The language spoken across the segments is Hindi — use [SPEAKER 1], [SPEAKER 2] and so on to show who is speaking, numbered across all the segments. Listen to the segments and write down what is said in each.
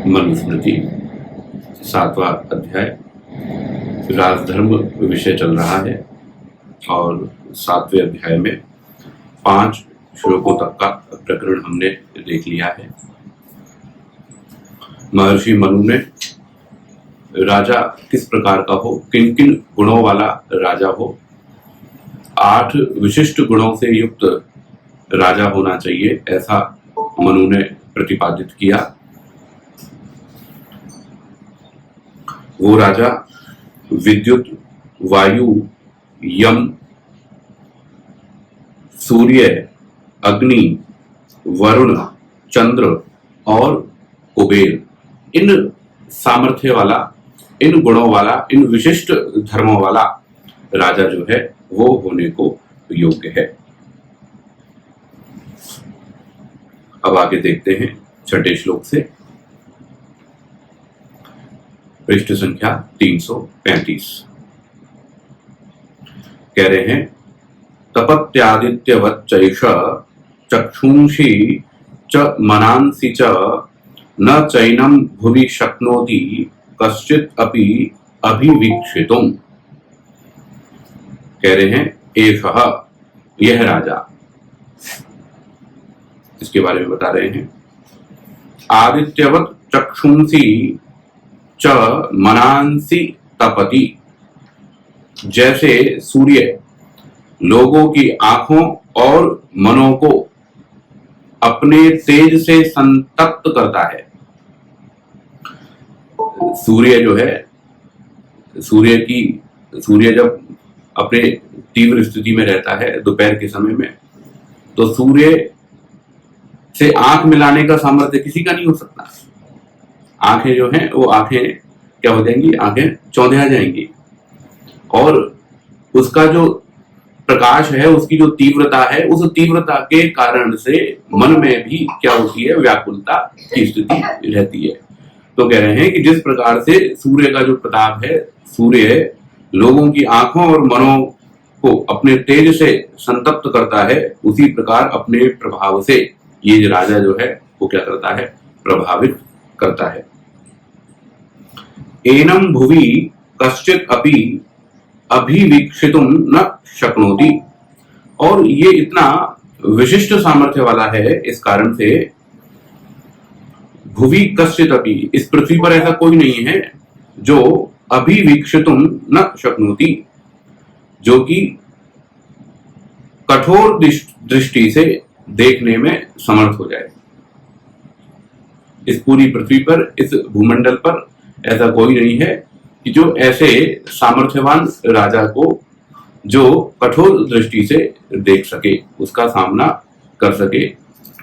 [SPEAKER 1] मनुस्मृति 7वां अध्याय राजधर्म विषय चल रहा है और 7वें अध्याय में 5 श्लोकों तक का प्रकरण हमने देख लिया है। महर्षि मनु ने राजा किस प्रकार का हो, किन किन गुणों वाला राजा हो, 8 विशिष्ट गुणों से युक्त राजा होना चाहिए, ऐसा मनु ने प्रतिपादित किया। वो राजा विद्युत, वायु, यम, सूर्य, अग्नि, वरुण, चंद्र और कुबेर, इन सामर्थ्य वाला, इन गुणों वाला, इन विशिष्ट धर्मों वाला राजा जो है वो होने को योग्य है। अब आगे देखते हैं 6ठे श्लोक से, पृष्ठ संख्या 335। कह रहे हैं, तपत्यादित्यवच्चैष चक्षुंषि च मनांसि च न चैनम भुवि शक्नोति कश्चित् अपि अभिवीक्षितुम्। कह रहे हैं एषः, यह राजा, इसके बारे में बता रहे हैं। आदित्यवत् चक्षुंषि च मनांसि तपति, जैसे सूर्य लोगों की आंखों और मनों को अपने तेज से संतप्त करता है। सूर्य जो है, सूर्य जब अपने तीव्र स्थिति में रहता है दोपहर के समय में, तो सूर्य से आंख मिलाने का सामर्थ्य किसी का नहीं हो सकता। आंखें जो हैं वो आंखें क्या हो जाएंगी, आंखें चौंधिया जाएंगी और उसका जो प्रकाश है, उसकी जो तीव्रता है, उस तीव्रता के कारण से मन में भी क्या होती है, व्याकुलता की स्थिति रहती है। तो कह रहे हैं कि जिस प्रकार से सूर्य का जो प्रताप है, सूर्य लोगों की आंखों और मनों को अपने तेज से संतप्त करता है, उसी प्रकार अपने प्रभाव से ये राजा जो है वो क्या करता है, प्रभावित करता है। एनम भुवि कश्चित् अपि अभिवीक्षितुम न शक्नोति, और ये इतना विशिष्ट सामर्थ्य वाला है, इस कारण से भुवि कश्चित् अपि, इस पृथ्वी पर ऐसा कोई नहीं है जो अभिवीक्षितुम न शक्नोति, जो कि कठोर दृष्टि से देखने में समर्थ हो जाए। इस पूरी पृथ्वी पर, इस भूमंडल पर ऐसा कोई नहीं है कि जो ऐसे सामर्थ्यवान राजा को जो कठोर दृष्टि से देख सके, उसका सामना कर सके,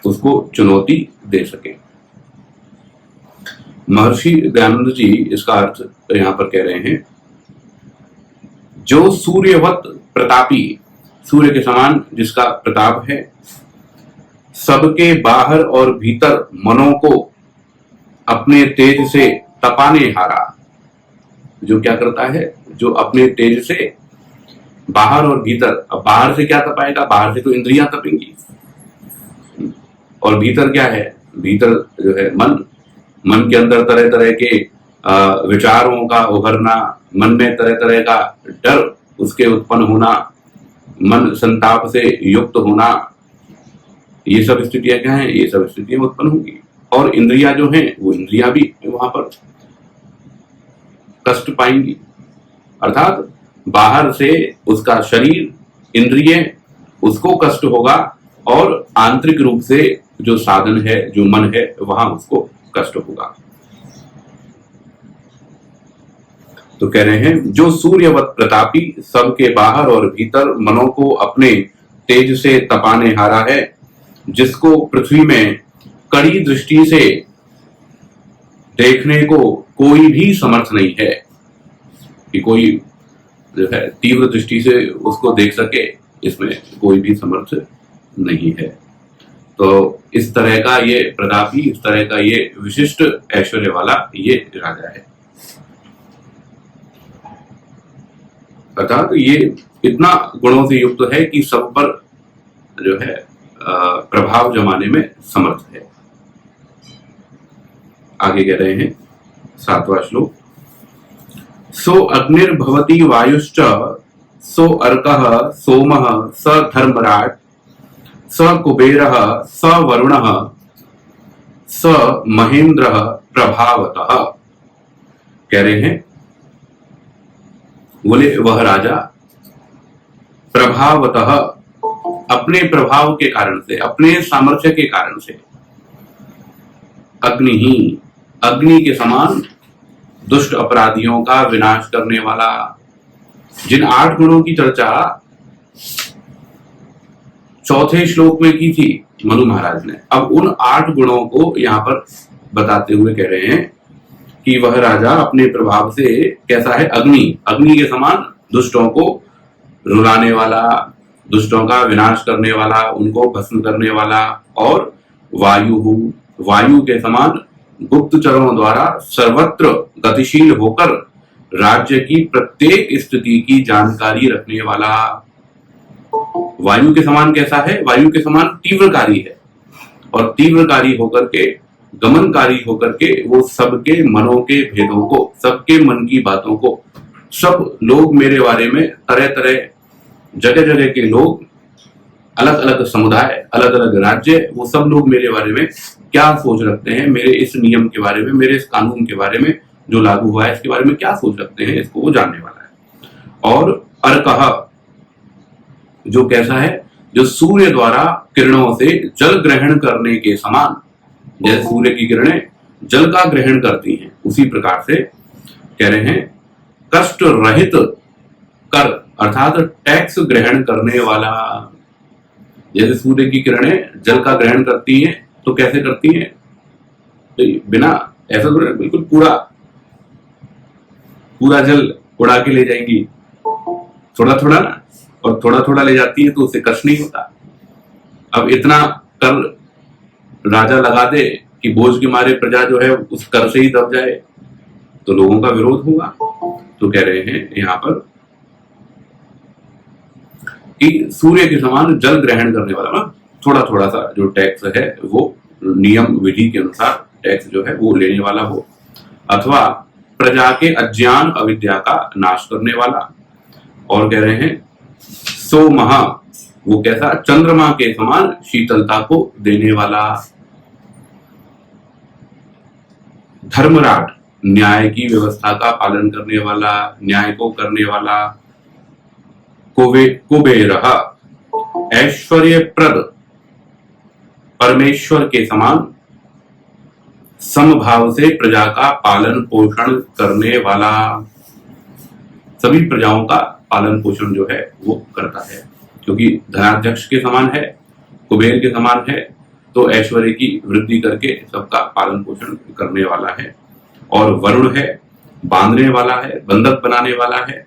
[SPEAKER 1] उसको चुनौती दे सके। महर्षि दयानंद जी इसका अर्थ यहां पर कह रहे हैं, जो सूर्यवत प्रतापी, सूर्य के समान जिसका प्रताप है, सबके बाहर और भीतर मनों को अपने तेज से तपाने हारा, जो क्या करता है, जो अपने तेज से बाहर और भीतर, अब बाहर से क्या तपाएगा, बाहर से तो इंद्रियां तपेंगी, और भीतर क्या है, भीतर जो है मन के अंदर तरह तरह के विचारों का उभरना, मन में तरह तरह का डर उसके उत्पन्न होना, मन संताप से युक्त होना, ये सब स्थितियां क्या हैं, ये सब स्थितियां उत्पन्न होंगी। और इंद्रियां जो हैं, वो इंद्रियां भी वहां पर कष्ट पाएंगी, अर्थात बाहर से उसका शरीर, इंद्रिय, उसको कष्ट होगा, और आंतरिक रूप से जो साधन है, जो मन है, वहां उसको कष्ट होगा। तो कह रहे हैं, जो सूर्यवत प्रतापी, सबके बाहर और भीतर मनों को अपने तेज से तपाने हारा है, जिसको पृथ्वी में कड़ी दृष्टि से देखने को कोई भी समर्थ नहीं है, कि कोई जो है तीव्र दृष्टि से उसको देख सके, इसमें कोई भी समर्थ नहीं है। तो इस तरह का ये प्रतापी, इस तरह का ये विशिष्ट ऐश्वर्य वाला ये राजा है। अर्थात ये इतना गुणों से युक्त है कि सब पर जो है प्रभाव जमाने में समर्थ है। आगे कह रहे हैं 7वां श्लोक, सो अग्निर्भवति वायुश्च सो अर्कः सोमः स धर्मराट स कुबेरः स वरुणः स महेंद्रः प्रभावतः। कह रहे हैं, बोले वह राजा प्रभावतः, अपने प्रभाव के कारण से, अपने सामर्थ्य के कारण से, अग्नि ही, अग्नि के समान दुष्ट अपराधियों का विनाश करने वाला। जिन 8 गुणों की चर्चा 4थे श्लोक में की थी मनु महाराज ने, अब उन 8 गुणों को यहां पर बताते हुए कह रहे हैं कि वह राजा अपने प्रभाव से कैसा है, अग्नि, अग्नि के समान दुष्टों को रुलाने वाला, दुष्टों का विनाश करने वाला, उनको भस्म करने वाला, और वायु, वायु के समान गुप्तचरों द्वारा सर्वत्र गतिशील होकर राज्य की प्रत्येक स्थिति की जानकारी रखने वाला। वायु के समान कैसा है, वायु के समान तीव्रकारी है, और तीव्रकारी होकर के, गमनकारी होकर के वो सबके मनों के भेदों को, सबके मन की बातों को, सब लोग मेरे बारे में, तरह तरह जगह जगह के लोग, अलग अलग समुदाय, अलग अलग राज्य, वो सब लोग मेरे बारे में क्या सोच रखते हैं, मेरे इस नियम के बारे में, मेरे इस कानून के बारे में जो लागू हुआ है, इसके बारे में क्या सोच रखते हैं, इसको वो जानने वाला है। और अर्कः, जो कैसा है, जो सूर्य द्वारा किरणों से जल ग्रहण करने के समान, जैसे सूर्य की किरणें जल का ग्रहण करती हैं, उसी प्रकार से कह रहे हैं कष्ट रहित कर, अर्थात टैक्स ग्रहण करने वाला। जैसे सूर्य की किरणें जल का ग्रहण करती हैं, तो कैसे करती हैं, तो बिना, ऐसा तो बिल्कुल पूरा पूरा जल उड़ा के ले जाएंगी, थोड़ा थोड़ा ना, और थोड़ा थोड़ा ले जाती है, तो उससे कष्ट नहीं होता। अब इतना कर राजा लगा दे कि बोझ के मारे प्रजा जो है उस कर से ही दब जाए, तो लोगों का विरोध होगा। तो कह रहे हैं यहां पर कि सूर्य के समान जल ग्रहण करने वाला ना, थोड़ा थोड़ा सा जो टैक्स है वो नियम विधि के अनुसार टैक्स जो है वो लेने वाला हो, अथवा प्रजा के अज्ञान अविद्या का नाश करने वाला। और कह रहे हैं सोमः, वो कैसा, चंद्रमा के समान शीतलता को देने वाला। धर्मराट, न्याय की व्यवस्था का पालन करने वाला, न्याय को करने वाला। कुबेरः, ऐश्वर्यप्रद, परमेश्वर के समान समभाव से प्रजा का पालन पोषण करने वाला, सभी प्रजाओं का पालन पोषण जो है वो करता है, क्योंकि धनाध्यक्ष के समान है, कुबेर के समान है, तो ऐश्वर्य की वृद्धि करके सबका पालन पोषण करने वाला है। और वरुण है, बांधने वाला है, बंधक बनाने वाला है।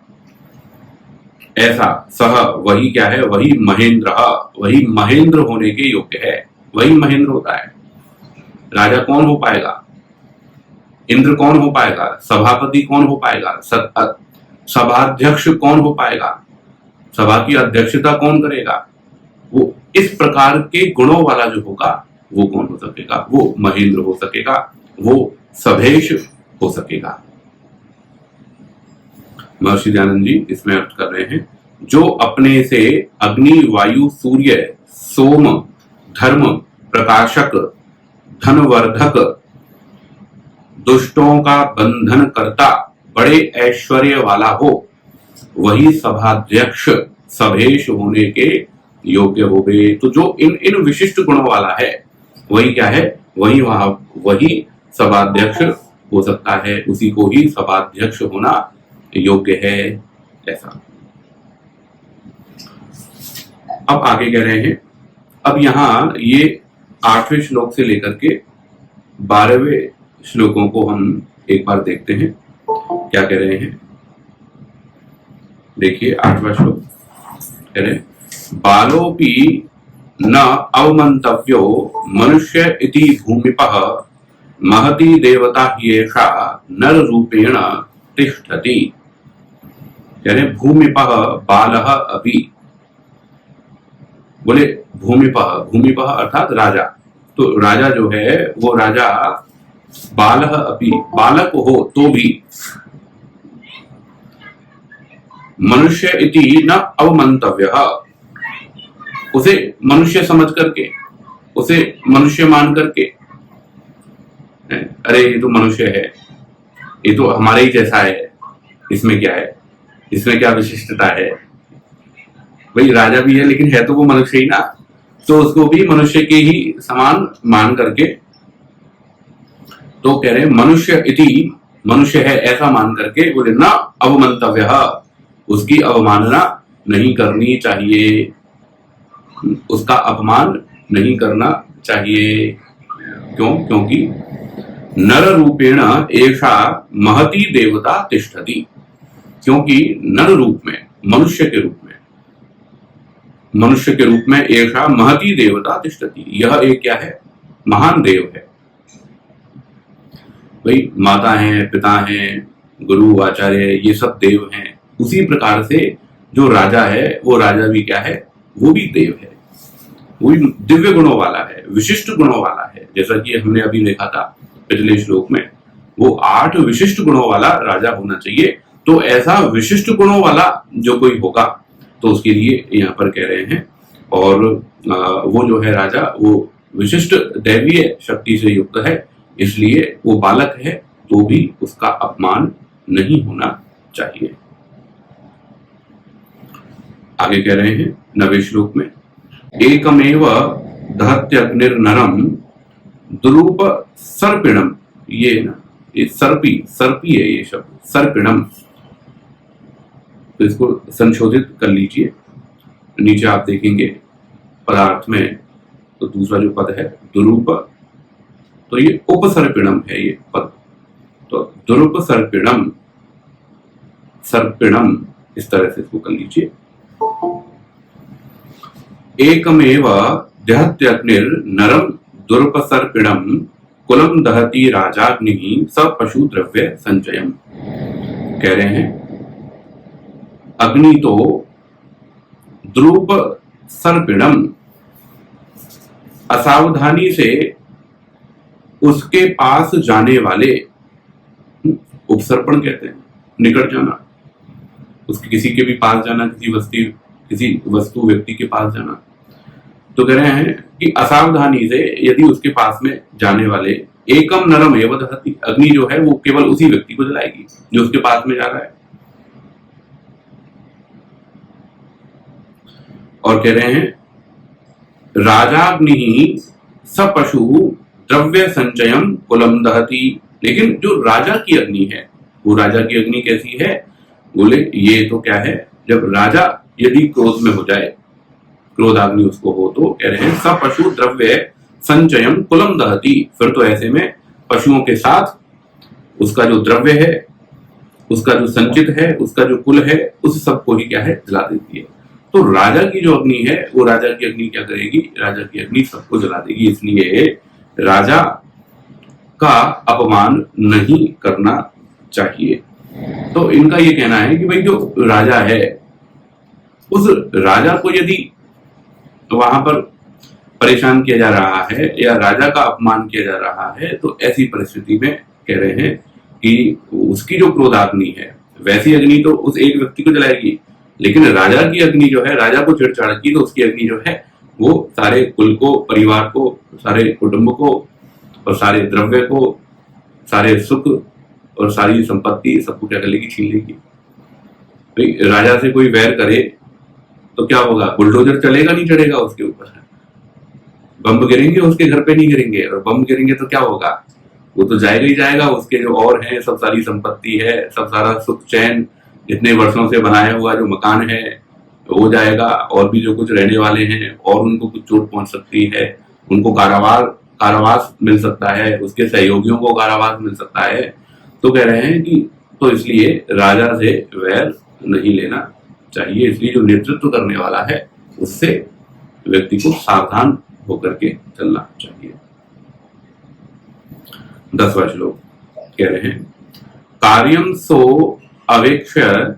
[SPEAKER 1] ऐसा सह, वही क्या है, वही महेंद्र, वही महेंद्र होने के योग्य है, वही महेंद्र होता है। राजा कौन हो पाएगा, इंद्र कौन हो पाएगा, सभापति कौन हो पाएगा, सभाध्यक्ष कौन हो पाएगा, सभा की अध्यक्षता कौन करेगा, वो इस प्रकार के गुणों वाला जो होगा वो कौन हो सकेगा, वो महेंद्र हो सकेगा, वो सभेश हो सकेगा। महर्षि दयानंद जी इसमें अर्थ कर रहे हैं, जो अपने से अग्नि, वायु, सूर्य, सोम, धर्म, प्रकाशक, धनवर्धक, दुष्टों का बंधन करता, बड़े ऐश्वर्य वाला हो, वही सभाध्यक्ष, सभेश होने के योग्य हो गए। तो जो इन इन विशिष्ट गुणों वाला है वही क्या है, वही सभाध्यक्ष हो सकता है, उसी को ही सभाध्यक्ष होना योग्य है। ऐसा अब आगे कह रहे हैं, अब यहां ये 8वें श्लोक से लेकर के 12वें श्लोकों को हम एक बार देखते हैं क्या कह रहे हैं। देखिए 8वां श्लोक कह रहे हैं, बालोपि न अवमंतव्यो मनुष्य इति भूमिपः महती देवता ह्येषा नर रूपेण तिष्ठति। कह रहे भूमिपः बालः अपि, बोले भूमिपः, भूमिपः अर्थात राजा। तो राजा जो है वो राजा बालः अपि, बालक हो तो भी मनुष्य इति न अवमंतव्यः, उसे मनुष्य समझ करके, उसे मनुष्य मान करके, अरे ये तो मनुष्य है, ये तो हमारे ही जैसा है, इसमें क्या है, इसमें क्या विशिष्टता है, भाई राजा भी है लेकिन है तो वो मनुष्य ही ना, तो उसको भी मनुष्य के ही समान मान करके, तो कह रहे मनुष्य इति, मनुष्य है ऐसा मान करके, बोले ना अवमंतव्य, उसकी अवमानना नहीं करनी चाहिए, उसका अपमान नहीं करना चाहिए। क्यों? क्योंकि नर रूपेण एषा महती देवता तिष्ठति, क्योंकि नर रूप में, मनुष्य के रूप में, मनुष्य के रूप में एषा महती देवता तिष्ठति, यह एक क्या है, महान देव है। भाई माता हैं, पिता हैं, गुरु आचार्य, ये सब देव हैं, उसी प्रकार से जो राजा है वो राजा भी क्या है, वो भी देव है, वो भी दिव्य गुणों वाला है, विशिष्ट गुणों वाला है। जैसा कि हमने अभी देखा था पिछले श्लोक में, वो 8 विशिष्ट गुणों वाला राजा होना चाहिए। तो ऐसा विशिष्ट गुणों वाला जो कोई होगा तो उसके लिए यहाँ पर कह रहे हैं, और वो जो है राजा वो विशिष्ट दैवीय शक्ति से युक्त है, इसलिए वो बालक है तो भी उसका अपमान नहीं होना चाहिए। आगे कह रहे हैं 9वें श्लोक में, एकमेव दहत्यग्निर्नरम दुरूप सर्पिणम, ये ना, ये सर्पी है ये शब्द, सर्पिणम, तो इसको संशोधित कर लीजिए। नीचे आप देखेंगे पदार्थ में, तो दूसरा जो पद है दुरूप, तो ये उपसर्पिणम है ये पद, तो दुरूप सर्पिणम, सर्पिणम, इस तरह से इसको कर लीजिए। एकमेव दहत्यग्निर्नरम दुरुपसर्पिणम कुलम दहति राजाग्निः स पशु द्रव्य संचयम। कह रहे हैं अग्नि तो द्रुप सर्पिणम, असावधानी से उसके पास जाने वाले, उपसर्पण कहते हैं निकट जाना, उसके किसी के भी पास जाना, किसी वस्तु व्यक्ति के पास जाना, तो कह रहे हैं कि असावधानी से यदि उसके पास में जाने वाले, एकम नरम एव दहति, अग्नि जो है वो केवल उसी व्यक्ति को जलाएगी जो उसके पास में जा रहा है। और कह रहे हैं राजाग्नि स पशु द्रव्य संचयम कुलम दहति, लेकिन जो राजा की अग्नि है, वो राजा की अग्नि कैसी है, बोले ये तो क्या है, जब राजा यदि क्रोध में हो जाए, क्रोधाग्नि उसको हो, तो कह रहे हैं स पशु द्रव्य संचयम कुलम दहति, फिर तो ऐसे में पशुओं के साथ उसका जो द्रव्य है, उसका जो संचित है, उसका जो कुल है, उस सबको ही क्या है, जला देती है। तो राजा की जो अग्नि है, वो राजा की अग्नि क्या करेगी, राजा की अग्नि सबको जला देगी, इसलिए राजा का अपमान नहीं करना चाहिए। तो इनका ये कहना है कि भाई जो राजा है, उस राजा को यदि वहां पर परेशान किया जा रहा है या राजा का अपमान किया जा रहा है, तो ऐसी परिस्थिति में कह रहे हैं कि उसकी जो क्रोधाग्नि है, वैसी अग्नि तो उस एक व्यक्ति को जलाएगी, लेकिन राजा की अग्नि जो है, राजा को छेड़छाड़ की, तो उसकी अग्नि जो है वो सारे कुल को, परिवार को, सारे कुटुंब को और सारे द्रव्य को, सारे सुख और सारी संपत्ति सबको क्या कर लेगी, छीन लेगी। तो राजा से कोई वैर करे तो क्या होगा, बुलडोजर चलेगा नहीं चढ़ेगा उसके ऊपर, बम गिरेंगे उसके घर पे नहीं गिरेंगे, और बम गिरेंगे तो क्या होगा, वो तो जाएगा ही जाएगा, उसके जो और है सब, सारी संपत्ति है, सब सारा सुख चैन, इतने वर्षों से बनाया हुआ जो मकान है हो जाएगा, और भी जो कुछ रहने वाले हैं और उनको कुछ चोट पहुंच सकती है, उनको कारावास मिल सकता है, उसके सहयोगियों को कारावास मिल सकता है। तो कह रहे हैं कि तो इसलिए राजा से वैर नहीं लेना चाहिए, इसलिए जो नेतृत्व करने वाला है उससे व्यक्ति को सावधान होकर के चलना चाहिए। 10वां श्लोक कह रहे हैं कार्यम सो अवेक्ष्य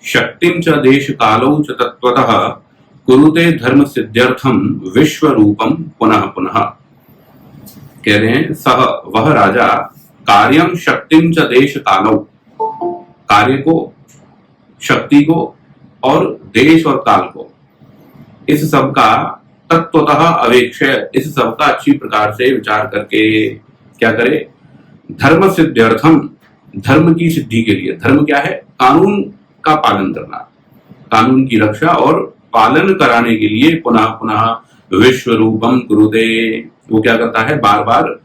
[SPEAKER 1] शक्तिं च देश कालौ च तत्त्वतः कुरुते धर्म सिद्ध्यर्थम विश्व रूपम पुनः पुनः। कह रहे हैं सह वह राजा कार्यम शक्तिम च देश कालौ, कार्य को, शक्ति को और देश और काल को, इस सब का तत्वतः अवेक्ष्य, इस सब का अच्छी प्रकार से विचार करके क्या करे, धर्म सिद्ध्यर्थम, धर्म की सिद्धि के लिए, धर्म क्या है, कानून का पालन करना, कानून की रक्षा और पालन कराने के लिए पुनः पुनः विश्व रूपम कुरुते, वो क्या करता है, बार बार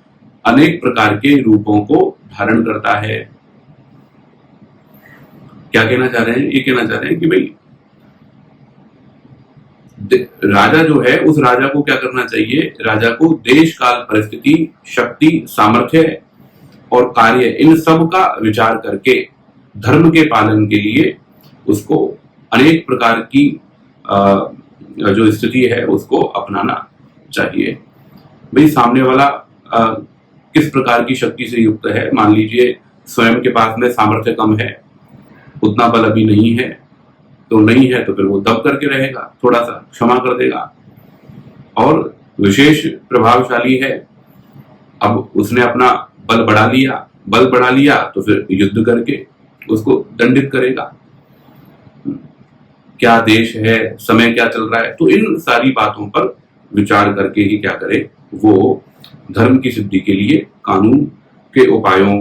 [SPEAKER 1] अनेक प्रकार के रूपों को धारण करता है। क्या कहना चाह रहे हैं, ये कहना चाह रहे हैं कि भाई राजा जो है, उस राजा को क्या करना चाहिए, राजा को देश काल परिस्थिति, शक्ति, सामर्थ्य और कार्य, इन सब का विचार करके धर्म के पालन के लिए उसको अनेक प्रकार की जो स्थिति है उसको अपनाना चाहिए। भाई सामने वाला किस प्रकार की शक्ति से युक्त है, मान लीजिए स्वयं के पास में सामर्थ्य कम है, उतना बल अभी नहीं है, तो नहीं है तो फिर वो दब करके रहेगा, थोड़ा सा क्षमा कर देगा। और विशेष प्रभावशाली है, अब उसने अपना बल बढ़ा लिया तो फिर युद्ध करके उसको दंडित करेगा। क्या देश है, समय क्या चल रहा है, तो इन सारी बातों पर विचार करके ही क्या करे, वो धर्म की सिद्धि के लिए, कानून के उपायों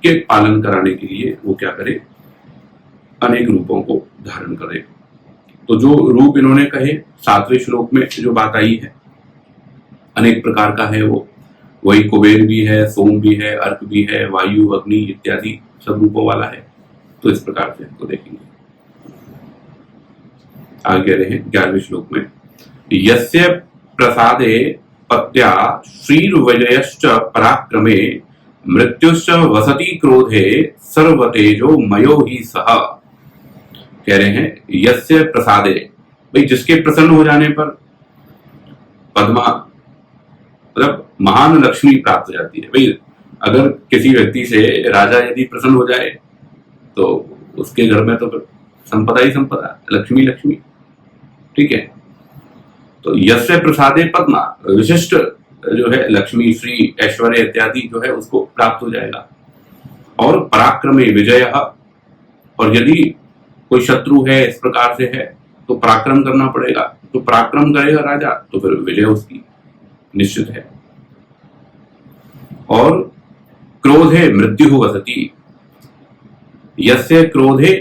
[SPEAKER 1] के पालन कराने के लिए वो क्या करे, अनेक रूपों को धारण करे। तो जो रूप इन्होंने कहे 7वें श्लोक में जो बात आई है, अनेक प्रकार का है, वो वही कुबेर भी है, सोम भी है, अर्क भी है, वायु, अग्नि इत्यादि सब रूपों वाला है। तो इस प्रकार से इसको देखेंगे। आगे रहे 11वें श्लोक में, यस्य प्रसादे पत्या श्रीर्विजयश्च पराक्रमे मृत्युश्च वसति क्रोधे सर्वतेजो मयो ही सह। कह रहे हैं यस्य प्रसादे, भाई जिसके प्रसन्न हो जाने पर पद्मा, मतलब महान लक्ष्मी प्राप्त हो जाती है। भाई अगर किसी व्यक्ति से राजा यदि प्रसन्न हो जाए तो उसके घर में तो संपदा ही संपदा, लक्ष्मी लक्ष्मी, ठीक है। तो यस्य प्रसादे पद्मा, विशिष्ट जो है लक्ष्मी, श्री, ऐश्वर्य इत्यादि जो है उसको प्राप्त हो जाएगा। और पराक्रमे विजय, और यदि कोई शत्रु है इस प्रकार से है तो पराक्रम करना पड़ेगा, तो पराक्रम करेगा राजा तो फिर विजय उसकी निश्चित है। और क्रोधे मृत्यु वसति, यस्य क्रोधे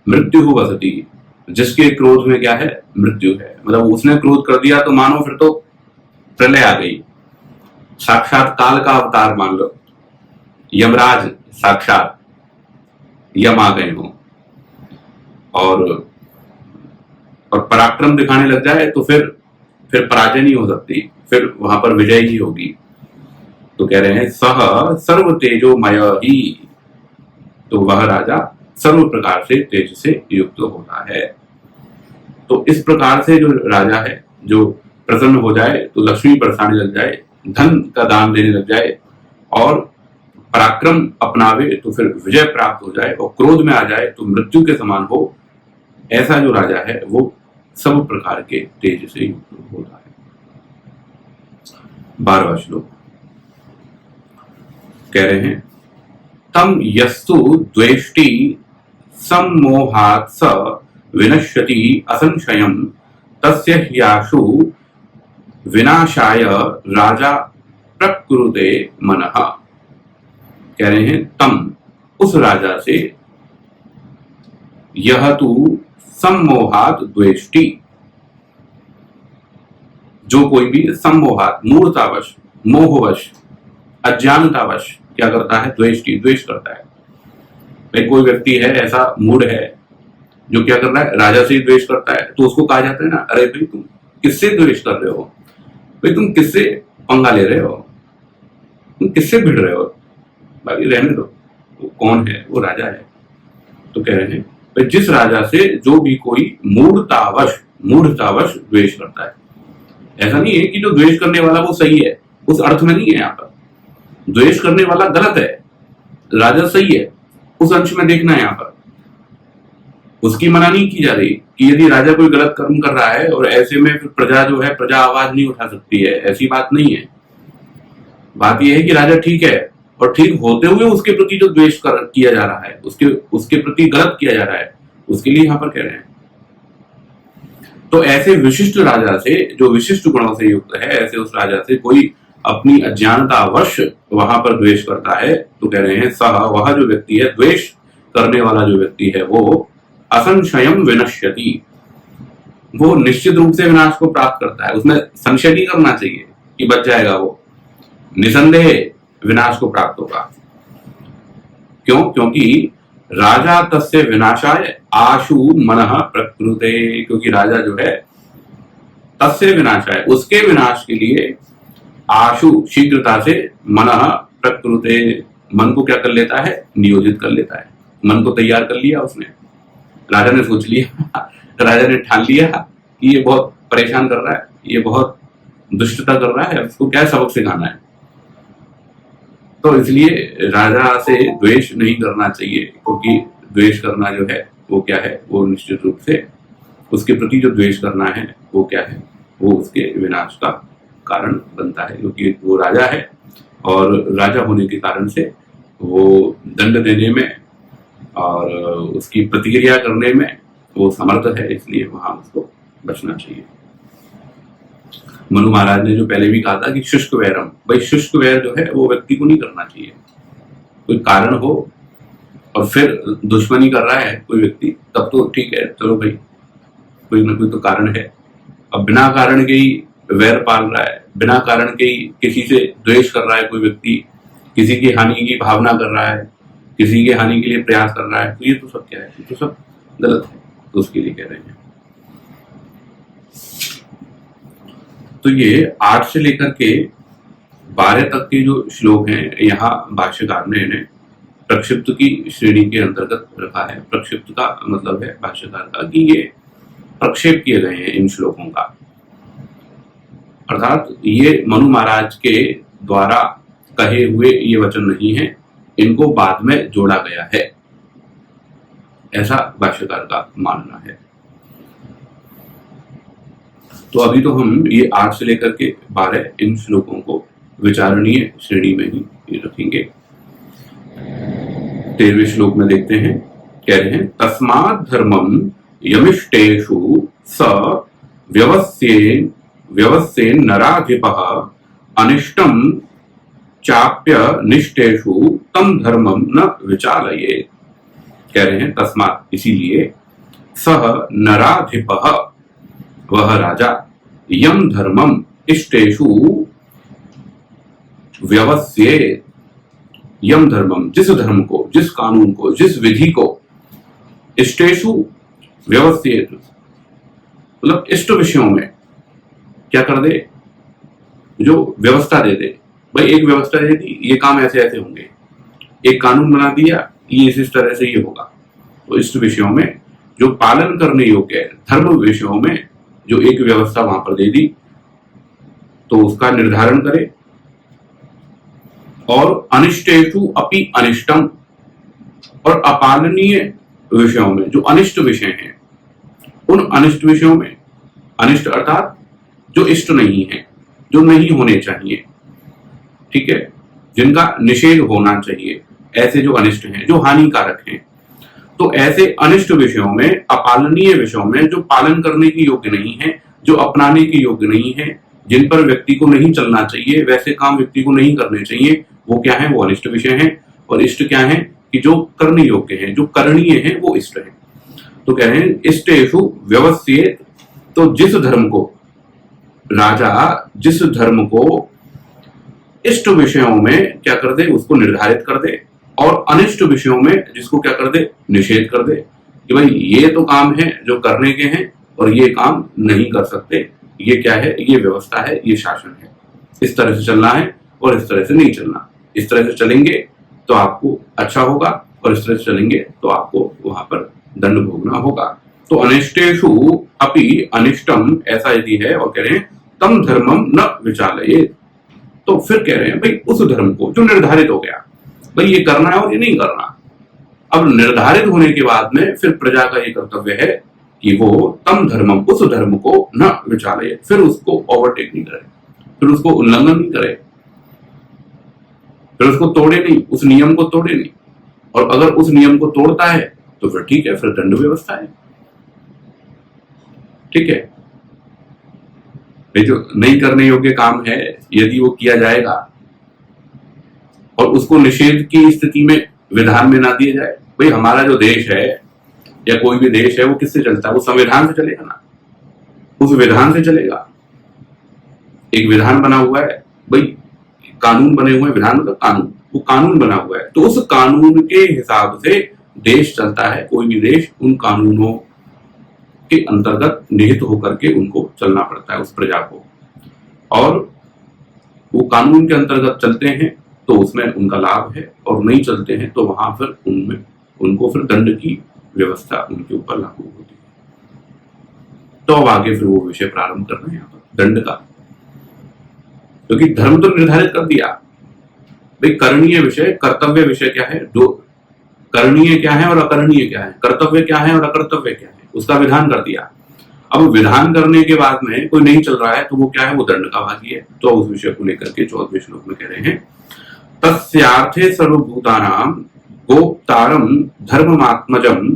[SPEAKER 1] मृत्यु वसति, जिसके क्रोध में क्या है, मृत्यु है। मतलब उसने क्रोध कर दिया तो मानो फिर तो प्रलय आ गई, साक्षात काल का अवतार मान लो, यमराज साक्षात यम आ गए हो। और पराक्रम दिखाने लग जाए तो फिर पराजय नहीं हो सकती, फिर वहां पर विजय ही होगी। तो कह रहे हैं सह सर्व तेजोमय ही, तो वह राजा सर्व प्रकार से तेज से युक्त होता है। तो इस प्रकार से जो राजा है, जो प्रसन्न हो जाए तो लक्ष्मी बरसाने लग जाए, धन का दान देने लग जाए, और पराक्रम अपनावे तो फिर विजय प्राप्त हो जाए, और क्रोध में आ जाए तो मृत्यु के समान हो, ऐसा जो राजा है वो सब प्रकार के तेज से युक्त होता है। 12वां श्लोक कह रहे हैं तम यस्तु द्वेष्टि सम्मोहात् स विनश्यति असंशयम् तस्य ह्याशु विनाशाय राजा प्रकृते मनः। कह रहे हैं तम, उस राजा से, यह तू सम्मोहात् द्वेष्टि, जो कोई भी सम्मोहात्, मूढ़तावश, मोहवश, अज्ञानतावश क्या करता है, द्वेष्टि, द्वेष करता है। भाई कोई व्यक्ति है ऐसा मूढ़ है जो क्या कर रहा है, राजा से ही द्वेष करता है, तो उसको कहा जाता है ना, अरे भाई तुम किससे द्वेष कर रहे हो, भाई तुम किससे पंगा ले रहे हो, तुम किससे भिड़ रहे हो, भाई रहने दो, वो कौन है, वो राजा है। तो कह रहे हैं भाई जिस राजा से जो भी कोई मूढ़तावश द्वेष करता है, ऐसा नहीं है कि जो द्वेष करने वाला वो सही है, उस अर्थ में नहीं है, यहाँ पर द्वेष करने वाला गलत है, राजा सही है, उस अंश में देखना है। यहाँ पर उसकी मना नहीं की जा रही कि यदि राजा कोई गलत कर्म कर रहा है और ऐसे में फिर प्रजा जो है, प्रजा आवाज नहीं उठा सकती है, ऐसी बात नहीं है। बात यह है कि राजा ठीक है, और ठीक होते हुए उसके प्रति जो द्वेष किया जा रहा है, उसके प्रति गलत किया जा रहा है, उसके लिए यहां पर कह रहे हैं। तो ऐसे विशिष्ट राजा से, जो विशिष्ट गुणों से युक्त है, ऐसे उस राजा से कोई अपनी अज्ञानतावश वहां पर द्वेष करता है, तो कह रहे हैं सह, वह जो व्यक्ति है, द्वेष करने वाला जो व्यक्ति है, वो असंशयम विनश्यति, वो निश्चित रूप से विनाश को प्राप्त करता है। उसमें संशय नहीं करना चाहिए कि बच जाएगा, वो निसंदेह विनाश को प्राप्त होगा। क्यों? क्योंकि राजा तस्य विनाशाय आशु मनः प्रकृते, क्योंकि राजा जो है तस्य विनाशाय, उसके विनाश के लिए आशु शीघ्रता से मनः प्रकृते, मन को क्या कर लेता है? नियोजित कर लेता है। मन को तैयार कर लिया उसने, राजा ने सोच लिया, राजा ने ठान लिया कि ये बहुत परेशान कर रहा है, ये बहुत दुष्टता कर रहा है, उसको क्या सबक सिखाना है। तो इसलिए राजा से द्वेष नहीं करना चाहिए, क्योंकि द्वेष करना जो है वो क्या है, वो निश्चित रूप से उसके प्रति जो द्वेष करना है वो क्या है, वो उसके विनाश का कारण बनता है, क्योंकि वो राजा है और राजा होने के कारण से वो दंड देने में और उसकी प्रतिक्रिया करने में वो समर्थ है, इसलिए वहां उसको बचना चाहिए। मनु महाराज ने जो पहले भी कहा था कि शुष्क वैरम, भाई शुष्क वैर जो है वो व्यक्ति को नहीं करना चाहिए। कोई कारण हो और फिर दुश्मनी कर रहा है कोई व्यक्ति, तब तो ठीक है, चलो भाई कोई ना कोई तो कारण है। अब बिना कारण के ही वैर पाल रहा है, बिना कारण के ही किसी से द्वेष कर रहा है कोई व्यक्ति, किसी की हानि की भावना कर रहा है, किसी की हानि के लिए प्रयास कर रहा है, तो ये तो सब क्या है, ये तो सब गलत है। तो उसके लिए कह रहे हैं। तो ये 8 से लेकर के 12 तक के जो श्लोक हैं, यहाँ भाष्यकार ने इन्हें प्रक्षिप्त की श्रेणी के अंतर्गत रखा है। प्रक्षिप्त का मतलब है भाष्यकार का कि ये प्रक्षेप किए गए हैं इन श्लोकों का, अर्थात ये मनु महाराज के द्वारा कहे हुए ये वचन नहीं है, इनको बाद में जोड़ा गया है, ऐसा भाष्यकार का मानना है। तो अभी तो हम ये 8 से लेकर के 12 इन श्लोकों को विचारणीय श्रेणी में ही रखेंगे। 13वें श्लोक में देखते हैं, कह रहे हैं तस्मात् धर्मम यमिष्टेषु स व्यवस्येन नराधिपः अनिष्टम चाप्य निष्टेषु तम धर्मम न विचालयेत्। कह रहे हैं तस्मात्, इसीलिए, सह नराधिपः, वह राजा, यम धर्मम इष्टेषु व्यवस्येत्, यम धर्मम, जिस धर्म को, जिस कानून को, जिस विधि को, इष्टेषु व्यवस्येत्, मतलब इष्ट विषयों में क्या कर दे, जो व्यवस्था दे दे। भाई एक व्यवस्था दे दी, ये काम ऐसे ऐसे होंगे, एक कानून बना दिया, ये इस तरह से ये होगा। तो इष्ट विषयों में जो पालन करने योग्य है, धर्म विषयों में जो एक व्यवस्था वहां पर दे दी, तो उसका निर्धारण करे। और अनिष्टेषु अपि अनिष्टम, और अपालनीय विषयों में, जो अनिष्ट विषय हैं, उन अनिष्ट विषयों में, अनिष्ट अर्थात जो इष्ट नहीं है, जो नहीं होने चाहिए, ठीक है, जिनका निषेध होना चाहिए, ऐसे जो अनिष्ट हैं, जो हानिकारक हैं, तो ऐसे अनिष्ट विषयों में, अपालनीय विषयों में, जो पालन करने की योग्य नहीं है, जो अपनाने की योग्य नहीं है, जिन पर व्यक्ति को नहीं चलना चाहिए, वैसे काम व्यक्ति को नहीं करने चाहिए, वो क्या है, वो अनिष्ट विषय हैं। और इष्ट क्या है कि जो करने योग्य हैं, जो करणीय हैं, वो इष्ट है। तो कह रहे हैं इष्टेषु व्यवस्येत्, तो जिस धर्म को राजा, जिस धर्म को इष्ट विषयों में क्या कर दे, उसको निर्धारित कर दे, और अनिष्ट विषयों में जिसको क्या कर दे, निषेध कर दे कि भाई ये तो काम है जो करने के हैं और ये काम नहीं कर सकते। ये क्या है, ये व्यवस्था है, ये शासन है, इस तरह से चलना है और इस तरह से नहीं चलना। इस तरह से चलेंगे तो आपको अच्छा होगा और इस तरह से चलेंगे तो आपको वहां पर दंड भोगना होगा। तो अनिष्टेषु अपि अनिष्टम, ऐसा यदि है, और कह रहे हैं तम धर्मम न विचालयेत्, तो फिर कह रहे हैं भाई उस धर्म को जो निर्धारित हो गया, भाई ये करना है और ये नहीं करना। अब निर्धारित होने के बाद में फिर प्रजा का ये कर्तव्य है कि वो तम धर्मम, उस धर्म को न विचालयेत्, फिर उसको ओवरटेक नहीं करे, फिर उसको उल्लंघन नहीं करे। फिर उसको तोड़े नहीं, उस नियम को तोड़े नहीं। और अगर उस नियम को तोड़ता है तो फिर ठीक है, फिर दंड व्यवस्था है, ठीक है। ये जो नहीं करने योग्य काम है, यदि वो किया जाएगा और उसको निषेध की स्थिति में विधान में ना दिया जाए, भाई हमारा जो देश है या कोई भी देश है वो किससे चलता है? वो संविधान से चलेगा ना, उस विधान से चलेगा। एक विधान बना हुआ है, भाई कानून बने हुए हैं, विधान मतलब कानून, वो कानून बना हुआ है, तो उस कानून के हिसाब से देश चलता है। कोई भी देश उन कानूनों के अंतर्गत निहित होकर के उनको चलना पड़ता है उस प्रजा को, और वो कानून के अंतर्गत चलते हैं तो उसमें उनका लाभ है, और नहीं चलते हैं तो वहां फिर उनमें उनको फिर दंड की व्यवस्था उनके ऊपर लागू होती है। तो अब आगे फिर वो विषय प्रारंभ कर रहे हैं यहाँ पर दंड का, क्योंकि धर्म तो निर्धारित कर दिया, भाई करणीय विषय, कर्तव्य विषय क्या है, दो करणीय क्या है और अकरणीय क्या है, कर्तव्य क्या है और अकर्तव्य क्या है, उसका विधान कर दिया। अब विधान करने के बाद में कोई नहीं चल रहा है तो वो क्या है, वो दंड का भागी है। तो उस विषय को लेकर के 14वें श्लोक में कह रहे हैं, तस्यार्थे सर्वभूतानां गोप्तारं धर्ममात्मजं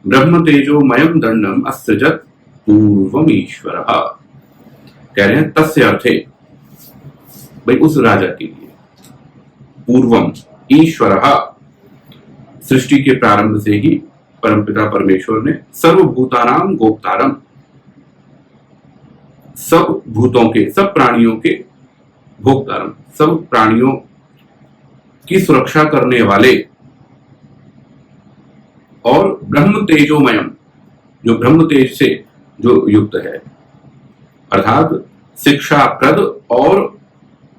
[SPEAKER 1] ब्रह्म तेजोमयं दंडम असृजत पूर्वम ईश्वरः। कह रहे हैं तस्य अर्थे, भाई उस राजा के लिए, पूर्वम ईश्वरः, सृष्टि के प्रारंभ से ही परमपिता परमेश्वर ने सर्वभूतानां गोप्तारम, सब भूतों के, सब प्राणियों के, भोक्तारम, सब प्राणियों की सुरक्षा करने वाले, और ब्रह्म तेजोमयम, जो ब्रह्म तेज से जो युक्त है, अर्थात शिक्षाप्रद और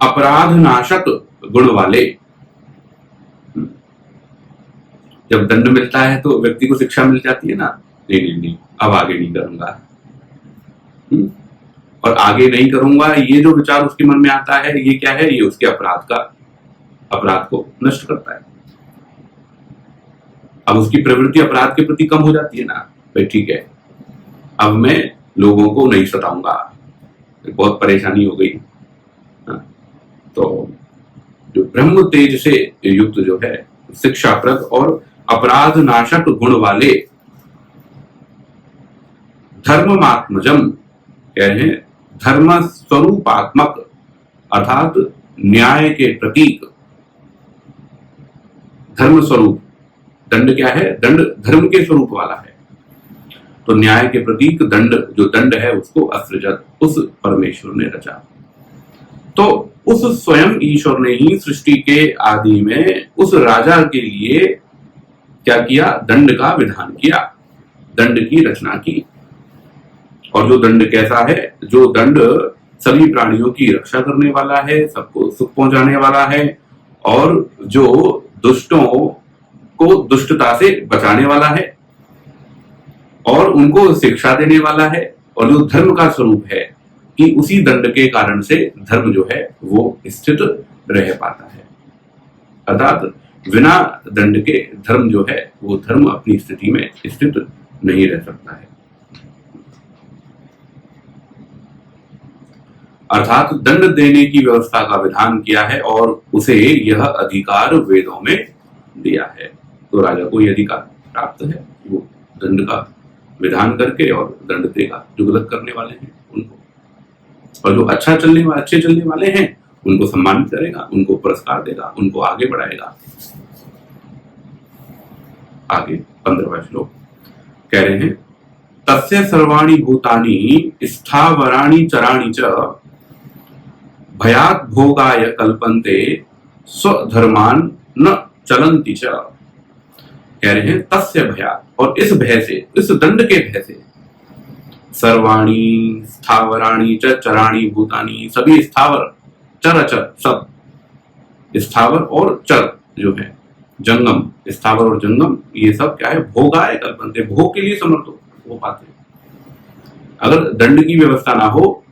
[SPEAKER 1] अपराध नाशक गुण वाले। जब दंड मिलता है तो व्यक्ति को शिक्षा मिल जाती है ना, नहीं, अब आगे नहीं करूंगा, और आगे नहीं करूंगा, ये जो विचार उसके मन में आता है, ये क्या है, ये उसके अपराध को नष्ट करता है। अब उसकी प्रवृत्ति अपराध के प्रति कम हो जाती है ना, भाई ठीक है, अब मैं लोगों को नहीं सताऊंगा, बहुत परेशानी हो गई। तो जो ब्रह्म तेज से युक्त जो है, शिक्षाप्रद और अपराध नाशक गुण वाले, धर्ममात्मजम, कह रहे हैं धर्म स्वरूपात्मक, अर्थात न्याय के प्रतीक, धर्म स्वरूप। दंड क्या है, दंड धर्म के स्वरूप वाला है, तो न्याय के प्रतीक दंड, जो दंड है उसको असृजत, उस परमेश्वर ने रचा। तो उस स्वयं ईश्वर ने ही सृष्टि के आदि में उस राजा के लिए क्या किया, दंड का विधान किया, दंड की रचना की। और जो दंड कैसा है, जो दंड सभी प्राणियों की रक्षा करने वाला है, सबको सुख पहुंचाने वाला है, और जो दुष्टों को दुष्टता से बचाने वाला है, और उनको शिक्षा देने वाला है, और जो धर्म का स्वरूप है कि उसी दंड के कारण से धर्म जो है वो स्थित रह पाता है। अर्थात बिना दंड के धर्म जो है वो धर्म अपनी स्थिति में स्थित नहीं रह सकता है। अर्थात दंड देने की व्यवस्था का विधान किया है, और उसे यह अधिकार वेदों में दिया है। तो राजा को यह अधिकार प्राप्त है, वो दंड का विधान करके और दंड देगा जो गलत करने वाले हैं उनको, और जो अच्छे चलने वाले हैं उनको सम्मानित करेगा, उनको पुरस्कार देगा, उनको आगे बढ़ाएगा। आगे 15वां श्लोक कह रहे हैं, तस्य सर्वाणि भूतानि स्थावराणि चराणि च भयात् भोगाय कल्पन्ते स्वधर्मान न चलन्ति च। कह रहे हैं तस्य भयात्, और इस भय से, इस दंड के भय से, सर्वाणी स्थावराणी च चराणी भूतानी, सभी स्थावर, चर अचर, सब स्थावर और चर जो है, जंगम, स्थावर और जंगम, ये सब क्या है, भोगाय कल्पन्ते, भोग के लिए समर्थ हो पाते हैं। अगर दंड की व्यवस्था ना हो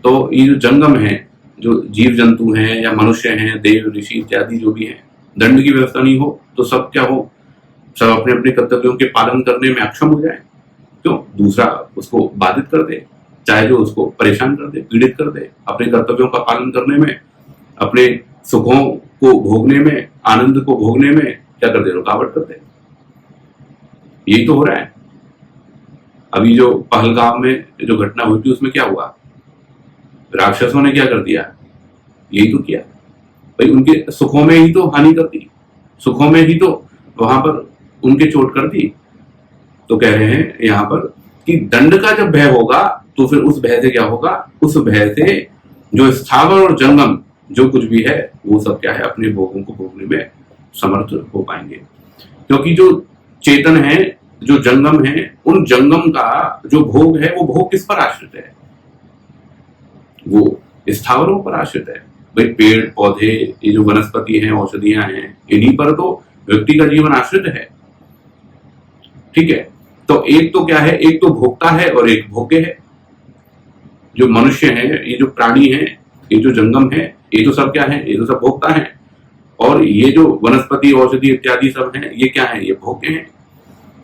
[SPEAKER 1] तो ये जो जंगम है, जो जीव जंतु हैं या मनुष्य हैं, देव ऋषि इत्यादि जो भी हैं, दंड की व्यवस्था नहीं हो तो सब क्या हो, सब अपने अपने कर्तव्यों के पालन करने में अक्षम हो जाए। क्यों, दूसरा उसको बाधित कर दे, चाहे जो उसको परेशान कर दे, पीड़ित कर दे, अपने कर्तव्यों का पालन करने में, अपने सुखों को भोगने में, आनंद को भोगने में क्या कर दे, रुकावट कर दे। यही तो हो रहा है। अभी जो पहलगाम में जो घटना हुई थी उसमें क्या हुआ, राक्षसों ने क्या कर दिया, यही तो किया भाई, उनके सुखों में ही तो हानि कर दी, सुखों में ही तो वहां पर उनके चोट कर दी। तो कह रहे हैं यहां पर कि दंड का जब भय होगा तो फिर उस भय से क्या होगा, उस भय से जो स्थावर और जंगम जो कुछ भी है वो सब क्या है, अपने भोगों को भोगने में समर्थ हो पाएंगे। क्योंकि जो चेतन है, जो जंगम है, उन जंगम का जो भोग है वो भोग किस पर आश्रित है, वो स्थावरों पर आश्रित है। भाई पेड़ पौधे, ये जो वनस्पति हैं, औषधियां हैं, इन्हीं पर तो व्यक्ति का जीवन आश्रित है। ठीक है, तो एक तो क्या है, एक तो भोक्ता है और एक भोग्य है। जो मनुष्य है, ये जो प्राणी है, ये जो जंगम है, ये तो सब क्या है, ये तो सब भोक्ता है। और ये जो वनस्पति औषधि इत्यादि सब है, ये क्या है, ये भोग्य है।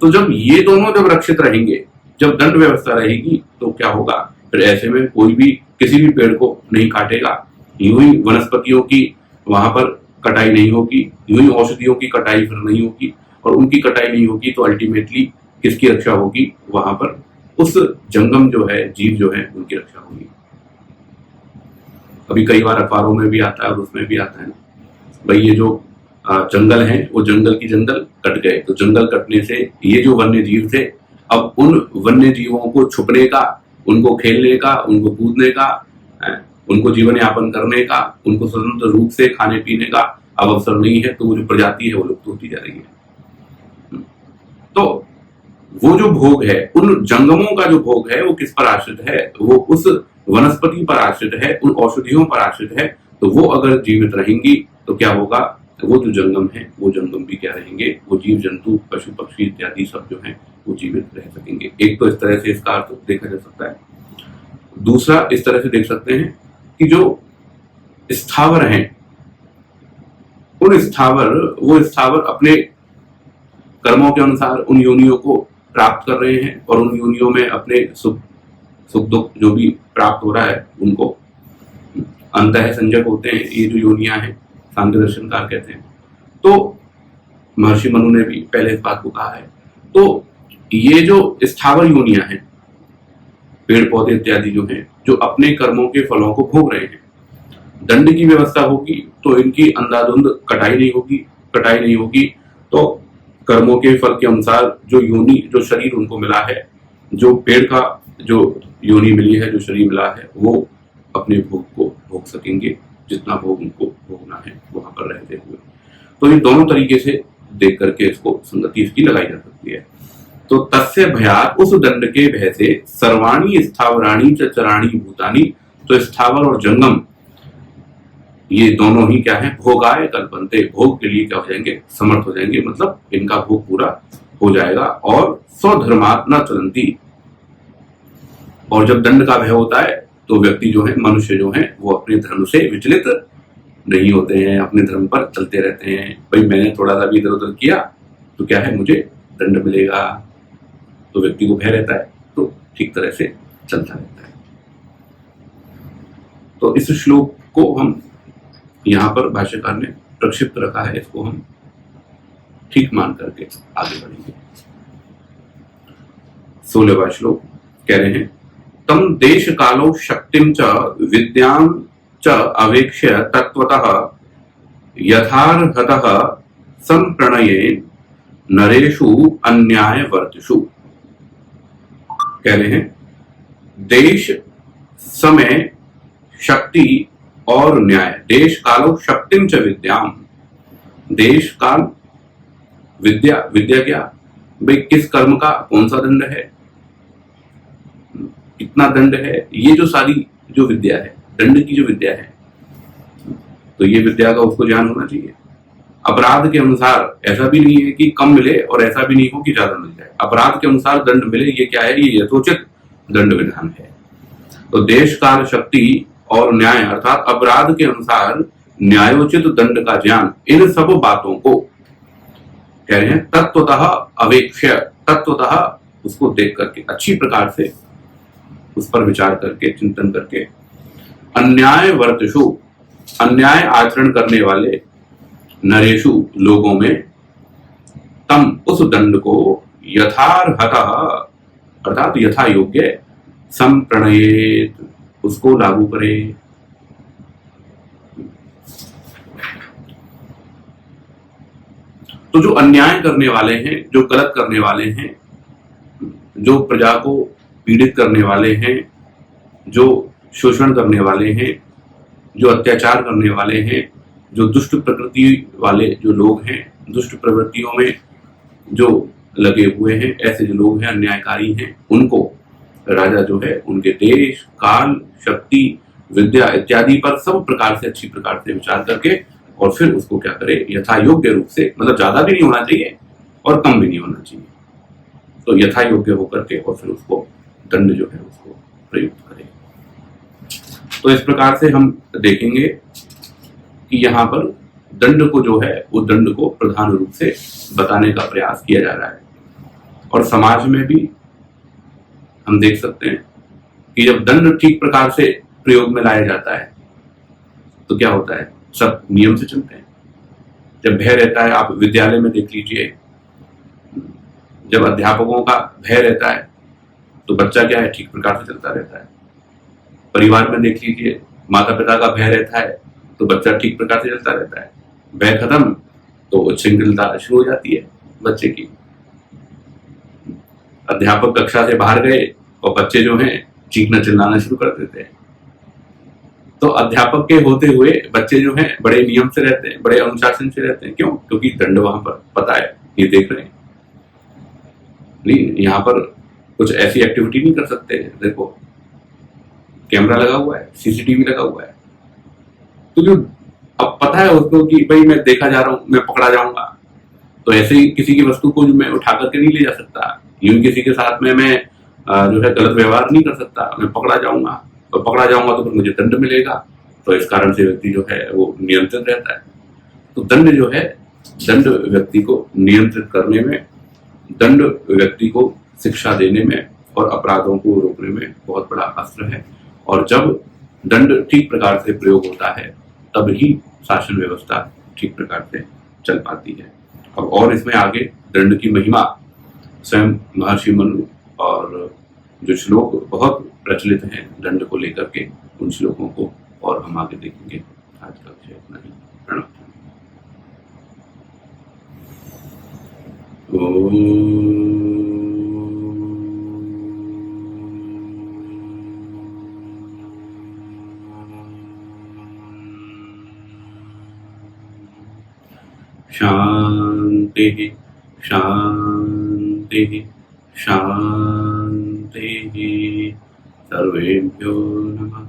[SPEAKER 1] तो जब ये दोनों जब रक्षित रहेंगे, जब दंड व्यवस्था रहेगी, तो क्या होगा फिर, ऐसे में कोई भी किसी भी पेड़ को नहीं काटेगा, यूं ही वनस्पतियों की वहां पर कटाई नहीं होगी, यूं ही औषधियों की कटाई फिर नहीं होगी, और उनकी कटाई नहीं होगी तो अल्टीमेटली किसकी रक्षा होगी, वहां पर उस जंगम जो है, जीव जो है, उनकी रक्षा होगी। अभी कई बार अखबारों में भी आता है और उसमें भी आता है ना भाई, ये जो जंगल है वो जंगल की जंगल कट गए, तो जंगल कटने से ये जो वन्य जीव थे, अब उन वन्य जीवों को छुपने का, उनको खेलने का, उनको कूदने का, उनको जीवन यापन करने का, उनको स्वतंत्र रूप से खाने पीने का अब अवसर नहीं है। तो वो जो प्रजाति है वो लुप्त होती जा रही है। तो वो जो भोग है, उन जंगमों का जो भोग है वो किस पर आश्रित है, वो उस वनस्पति पर आश्रित है, उन औषधियों पर आश्रित है। तो वो अगर जीवित रहेंगी तो क्या होगा, वो जो जंगम है वो जंगम भी क्या रहेंगे, वो जीव जंतु पशु पक्षी इत्यादि सब जो है वो जीवित रह सकेंगे। एक तो इस तरह से इसका अर्थ देखा जा सकता है। दूसरा इस तरह से देख सकते हैं कि जो स्थावर हैं, उन स्थावर, वो स्थावर अपने कर्मों के अनुसार उन योनियों को प्राप्त कर रहे हैं, और उन योनियों में अपने सुख दुख जो भी प्राप्त हो रहा है उनको अंतः संजक होते हैं। ये जो योनियां हैं, सांख्य दर्शनकार कहते हैं। तो महर्षि मनु ने भी पहले इस बात को कहा है। तो ये जो स्थावर योनियां हैं, पेड़ पौधे इत्यादि जो हैं, जो अपने कर्मों के फलों को भोग रहे हैं, दंड की व्यवस्था होगी तो इनकी अंधाधुंध कटाई नहीं होगी। तो कर्मों के फल के अनुसार जो योनि, जो शरीर उनको मिला है, जो पेड़ का जो योनि मिली है, जो शरीर मिला है, वो अपने भोग को भोग सकेंगे, जितना भोग उनको भोगना है वहां पर रहते हुए। तो ये दोनों तरीके से देख करके इसको संगति इसकी लगाई जा सकती है। तो तस्य भयात्, उस दंड के भय से, सर्वाणी स्थावराणी च चराणी भूतानी, तो स्थावर और जंगम ये दोनों ही क्या है, भोगाय कल्पन्ते, भोग के लिए क्या हो जाएंगे, समर्थ हो जाएंगे। मतलब इनका भोग पूरा हो जाएगा। और स्वधर्मात् न चलन्ति, और जब दंड का भय होता है तो व्यक्ति जो है, मनुष्य जो है, वो अपने धर्म से विचलित नहीं होते हैं, अपने धर्म पर चलते रहते हैं। भाई मैंने थोड़ा सा भी इधर उधर किया तो क्या है, मुझे दंड मिलेगा। तो व्यक्ति को भय रहता है, तो ठीक तरह से चलता रहता है। तो इस श्लोक को हम यहाँ पर भाष्यकार ने प्रक्षिप्त रखा है, इसको हम ठीक मान करके आगे बढ़ेंगे। 16वां श्लोक कह रहे हैं, तम देश कालो शक्तिम च विद्यां च अवेक्ष्य तत्वतः यथार्हतः संप्रणयेन नरेषु अन्याय वर्तिषु। कह रहे हैं देश, समय, शक्ति और न्याय। देश कालो शक्तिम च विद्याम, देश काल विद्या, विद्या क्या भाई, किस कर्म का कौन सा दंड है, कितना दंड है, ये जो सारी जो विद्या है, दंड की जो विद्या है, तो ये विद्या का उसको ज्ञान होना चाहिए। अपराध के अनुसार ऐसा भी नहीं है कि कम मिले और ऐसा भी नहीं हो कि ज्यादा मिल जाए। अपराध के अनुसार दंड मिले, ये क्या है, ये यथोचित दंड विधान है। तो देश काल शक्ति और न्याय अर्थात अपराध के अनुसार न्यायोचित दंड का ज्ञान, इन सब बातों को कह रहे हैं तत्वतः अवेक्ष्य, तत्वतः उसको देख करके, अच्छी प्रकार से उस पर विचार करके, चिंतन करके, अन्याय वर्तिषु, अन्याय आचरण करने वाले नरेषु लोगों में तम उस दंड को यथार्हतः अर्थात यथा योग्य संप्रणयेत उसको लागू करे। तो जो अन्याय करने वाले हैं, जो गलत करने वाले हैं, जो प्रजा को पीड़ित करने वाले हैं, जो शोषण करने वाले हैं, जो अत्याचार करने वाले हैं, जो दुष्ट प्रकृति वाले जो लोग हैं, दुष्ट प्रवृत्तियों में जो लगे हुए हैं, ऐसे जो लोग हैं, अन्यायकारी हैं, उनको राजा जो है उनके देश, काल, शक्ति, विद्या इत्यादि पर सब प्रकार से अच्छी प्रकार से विचार करके और फिर उसको क्या करे, यथा योग्य रूप से, मतलब ज्यादा भी नहीं होना चाहिए और कम भी नहीं होना चाहिए, तो यथा योग्य होकर के और फिर उसको दंड जो है उसको प्रयुक्त करे। तो इस प्रकार से हम देखेंगे कि यहाँ पर दंड को जो है वो दंड को प्रधान रूप से बताने का प्रयास किया जा रहा है। और समाज में भी हम देख सकते हैं कि जब दंड ठीक प्रकार से प्रयोग में लाया जाता है तो क्या होता है, सब नियम से चलते हैं। जब भय रहता है, आप विद्यालय में देख लीजिए, जब अध्यापकों का भय रहता है तो बच्चा क्या है, ठीक प्रकार से चलता रहता है। परिवार में देख लीजिए, माता पिता का भय रहता है तो बच्चा ठीक प्रकार से चलता रहता है। भय खत्म तो उच्छृंखलता शुरू हो जाती है बच्चे की। अध्यापक कक्षा से बाहर गए और बच्चे जो हैं चीखना चिल्लाना शुरू कर देते हैं। तो अध्यापक के होते हुए बच्चे जो हैं बड़े नियम से रहते हैं, बड़े अनुशासन से रहते हैं। क्यों? क्योंकि दंड वहां पर पता है, ये देख रहे हैं। नहीं, यहाँ पर कुछ ऐसी एक्टिविटी नहीं कर सकते। देखो, कैमरा लगा हुआ है, सीसीटीवी लगा हुआ है, तो जो अब पता है उसको कि भाई मैं देखा जा रहा हूं, मैं पकड़ा जाऊंगा। तो ऐसे ही किसी की वस्तु को जो मैं उठा करके नहीं ले जा सकता, यूं किसी के साथ में मैं जो है गलत व्यवहार नहीं कर सकता, मैं पकड़ा जाऊंगा। तो पकड़ा जाऊंगा तो फिर मुझे दंड मिलेगा। तो इस कारण से व्यक्ति जो है वो नियंत्रित रहता है। तो दंड जो है, दंड व्यक्ति को नियंत्रित करने में, दंड व्यक्ति को शिक्षा देने में और अपराधों को रोकने में बहुत बड़ा अस्त्र है। और जब दंड ठीक प्रकार से प्रयोग होता है तब ही शासन व्यवस्था ठीक प्रकार से चल पाती है। अब और इसमें आगे दंड की महिमा स्वयं महर्षि मनु और जो श्लोक बहुत प्रचलित हैं दंड को लेकर के, उन श्लोकों को और हम आगे देखेंगे। आज का विषय इतना ही। प्रणव। शांति शांति शांति। सर्वेभ्यो नमः।